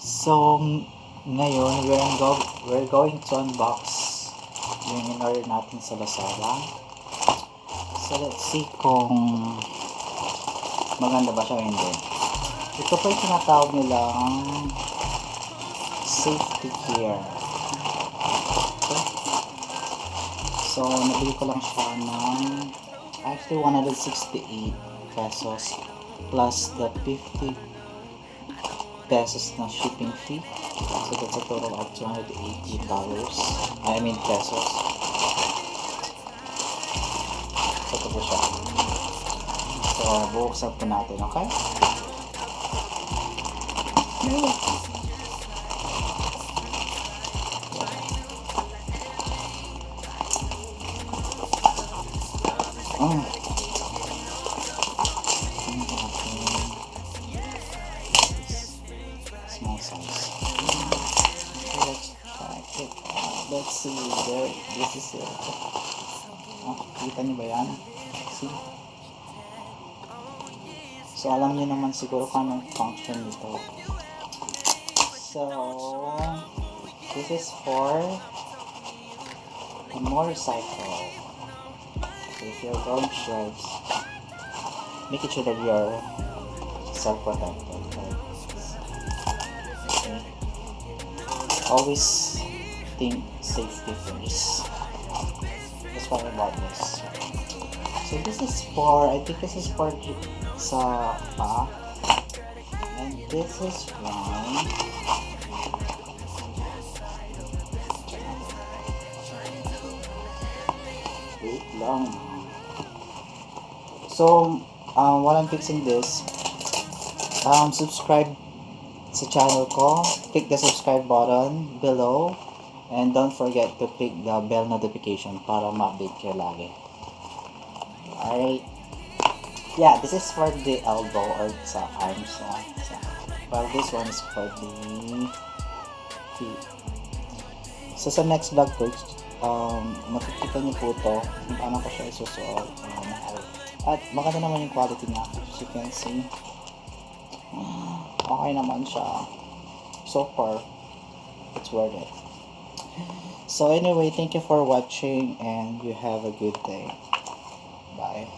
So, ngayon, we're going to unbox yung in-order natin sa Lazada. So, let's see kung maganda ba siya o hindi. Ito po yung tinatawag nilang safety gear. Okay. So, nabili ko lang siya ng actually 168 pesos plus the 50 pesos na shipping fee. So that's a total of $280. I mean pesos. So ito po siya. So bubuksan po natin, okay? Oh. Small size. Okay, let's try it. Let's see. There, this is it. Oh, kita niyo ba yan? See? So, alam niyo naman siguro kung anong function nito. So, this is for a motorcycle. So, if you're going to drive, make it sure that you're self-protected. Okay. Always think safety first. That's why I bought this. So this is for, I think this is for sa pa. And this is one. Wait lang. So, while I'm fixing this, subscribe sa channel ko, click the subscribe button below, and don't forget to click the bell notification para ma-update kayo lagi. Alright. Yeah, this is for the elbow or sa arms. Well, this one is for the feet. So, sa next vlog po, makikita niyo po ito kung paano ko siya isusuot. At maganda naman yung quality niya. As you can see, okay naman siya. So far, it's worth it. So anyway, thank you for watching and you have a good day. Bye.